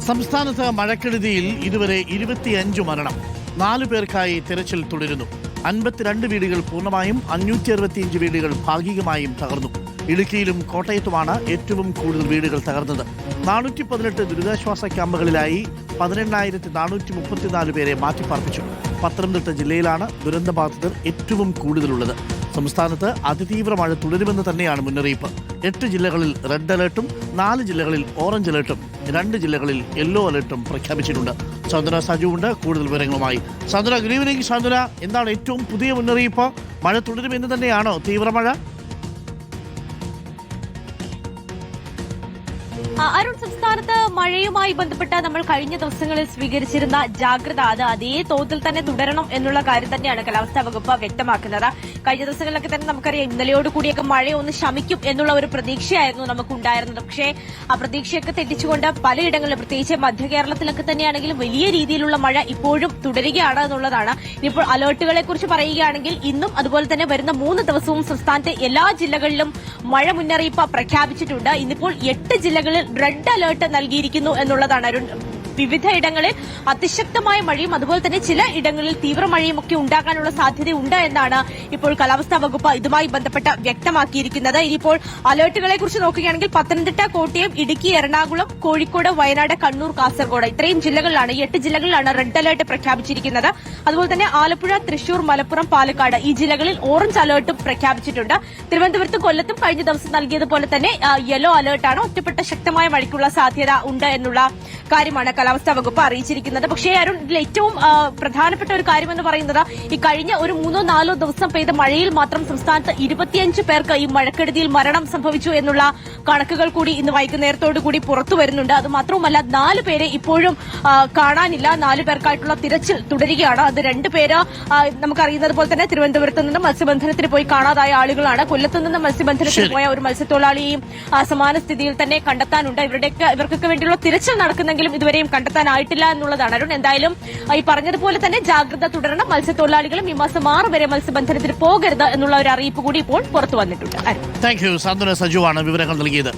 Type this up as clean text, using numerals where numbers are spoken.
സംസ്ഥാനത്ത് മഴക്കെടുതിയിൽ ഇതുവരെ 25 മരണം. 4 പേർക്കായി തെരച്ചിൽ തുടരുന്നു. 52 വീടുകൾ പൂർണ്ണമായും 565 വീടുകൾ ഭാഗികമായും തകർന്നു. ഇടുക്കിയിലും കോട്ടയത്തുമാണ് ഏറ്റവും കൂടുതൽ വീടുകൾ തകർന്നത്. 418 ദുരിതാശ്വാസ ക്യാമ്പുകളിലായി 18,434 പേരെ മാറ്റിപ്പാർപ്പിച്ചു. പത്തനംതിട്ട ജില്ലയിലാണ് ദുരന്തബാധിതർ ഏറ്റവും കൂടുതലുള്ളത്. സംസ്ഥാനത്ത് അതിതീവ്ര മഴ തുടരുമെന്ന് തന്നെയാണ് മുന്നറിയിപ്പ്. 8 ജില്ലകളിൽ റെഡ് അലർട്ടും 4 ജില്ലകളിൽ ഓറഞ്ച് അലർട്ടും 2 ജില്ലകളിൽ യെല്ലോ അലർട്ടും പ്രഖ്യാപിച്ചിട്ടുണ്ട്. ചന്ദ്ര സജുവുണ്ട് കൂടുതൽ വിവരങ്ങളുമായി. Chandra, good evening. ചന്ദ്ര, എന്താണ് ഏറ്റവും പുതിയ മുന്നറിയിപ്പ്? മഴ തുടരുമെന്ന് തന്നെയാണോ തീവ്രമഴ? അരുൺ, സംസ്ഥാനത്ത് മഴയുമായി ബന്ധപ്പെട്ട് നമ്മൾ കഴിഞ്ഞ ദിവസങ്ങളിൽ സ്വീകരിച്ചിരുന്ന ജാഗ്രത അത് അതേ തോതിൽ തന്നെ തുടരണം എന്നുള്ള കാര്യം തന്നെയാണ് കാലാവസ്ഥാ വകുപ്പ് വ്യക്തമാക്കുന്നത്. കഴിഞ്ഞ ദിവസങ്ങളിലൊക്കെ തന്നെ നമുക്കറിയാം ഇന്നലെയോട് കൂടിയൊക്കെ മഴ ഒന്ന് ശമിക്കും എന്നുള്ള ഒരു പ്രതീക്ഷയായിരുന്നു നമുക്കുണ്ടായിരുന്നത്. പക്ഷേ ആ പ്രതീക്ഷയൊക്കെ തെറ്റിച്ചുകൊണ്ട് പലയിടങ്ങളിലും, പ്രത്യേകിച്ച് മധ്യ കേരളത്തിലൊക്കെ തന്നെയാണെങ്കിലും വലിയ രീതിയിലുള്ള മഴ ഇപ്പോഴും തുടരുകയാണ് എന്നുള്ളതാണ്. ഇനിയിപ്പോൾ അലർട്ടുകളെ കുറിച്ച് പറയുകയാണെങ്കിൽ ഇന്നും അതുപോലെ തന്നെ വരുന്ന 3 ദിവസവും സംസ്ഥാനത്തെ എല്ലാ ജില്ലകളിലും മഴ മുന്നറിയിപ്പ് പ്രഖ്യാപിച്ചിട്ടുണ്ട്. ഇന്നിപ്പോൾ 8 ജില്ലകളിൽ റെഡ് അലർട്ട് നൽകിയിരിക്കുന്നു എന്നുള്ളതാണ് അരുൺ. വിവിധ ഇടങ്ങളിൽ അതിശക്തമായ മഴയും അതുപോലെ തന്നെ ചില ഇടങ്ങളിൽ തീവ്രമഴയും ഒക്കെ ഉണ്ടാകാനുള്ള സാധ്യതയുണ്ട് എന്നാണ് ഇപ്പോൾ കാലാവസ്ഥാ വകുപ്പ് ഇതുമായി ബന്ധപ്പെട്ട് വ്യക്തമാക്കിയിരിക്കുന്നത്. ഇനിയിപ്പോൾ അലർട്ടുകളെ കുറിച്ച് നോക്കുകയാണെങ്കിൽ പത്തനംതിട്ട, കോട്ടയം, ഇടുക്കി, എറണാകുളം, കോഴിക്കോട്, വയനാട്, കണ്ണൂർ, കാസർഗോഡ് ഇത്രയും ജില്ലകളിലാണ്, 8 ജില്ലകളിലാണ് റെഡ് അലർട്ട് പ്രഖ്യാപിച്ചിരിക്കുന്നത്. അതുപോലെ തന്നെ ആലപ്പുഴ, തൃശൂർ, മലപ്പുറം, പാലക്കാട് ഈ ജില്ലകളിൽ ഓറഞ്ച് അലർട്ടും പ്രഖ്യാപിച്ചിട്ടുണ്ട്. തിരുവനന്തപുരത്തും കൊല്ലത്തും കഴിഞ്ഞ ദിവസം നൽകിയതുപോലെ തന്നെ യെല്ലോ അലർട്ടാണ്. ഒറ്റപ്പെട്ട ശക്തമായ മഴയ്ക്കുള്ള സാധ്യത ഉണ്ട് എന്നുള്ള കാര്യമാണ് കാലാവസ്ഥാ വകുപ്പ് അറിയിച്ചിരിക്കുന്നത്. പക്ഷേ അരുൺ, ഇതിൽ ഏറ്റവും പ്രധാനപ്പെട്ട ഒരു കാര്യമെന്ന് പറയുന്നത് ഈ കഴിഞ്ഞ ഒരു 3-4 ദിവസം പെയ്ത മഴയിൽ മാത്രം സംസ്ഥാനത്ത് 25 പേർക്ക് ഈ മഴക്കെടുതിയിൽ മരണം സംഭവിച്ചു എന്നുള്ള കണക്കുകൾ കൂടി ഇന്ന് വൈകുന്നേരത്തോടു കൂടി പുറത്തു വരുന്നുണ്ട്. അത് മാത്രവുമല്ല 4 പേരെ ഇപ്പോഴും കാണാനില്ല. 4 പേർക്കായിട്ടുള്ള തിരച്ചിൽ തുടരുകയാണ്. അത് 2 പേര് നമുക്കറിയുന്നത് പോലെ തന്നെ തിരുവനന്തപുരത്ത് നിന്ന് മത്സ്യബന്ധനത്തിന് പോയി കാണാതായ ആളുകളാണ്. കൊല്ലത്ത് നിന്ന് മത്സ്യബന്ധനത്തിന് പോയ ഒരു മത്സ്യത്തൊഴിലാളിയെയും സമാന സ്ഥിതിയിൽ തന്നെ കണ്ടെത്താനുണ്ട്. ഇവർക്കൊക്കെ വേണ്ടിയുള്ള തിരച്ചിൽ നടക്കുന്നെങ്കിലും ഇതുവരെയും കണ്ടെത്താനായിട്ടില്ല എന്നുള്ളതാണ് അരുൺ. എന്തായാലും ഈ പറഞ്ഞതുപോലെ തന്നെ ജാഗ്രത തുടരണം. മത്സ്യത്തൊഴിലാളികളും ഈ മാസം 6 വരെ മത്സ്യബന്ധനത്തിന് പോകരുത് എന്നുള്ള ഒരു അറിയിപ്പ് കൂടി ഇപ്പോൾ പുറത്തു വന്നിട്ടുണ്ട്. Thank you. സാന്ത്വന സജുവാണ് വിവരങ്ങൾ നൽകിയത്.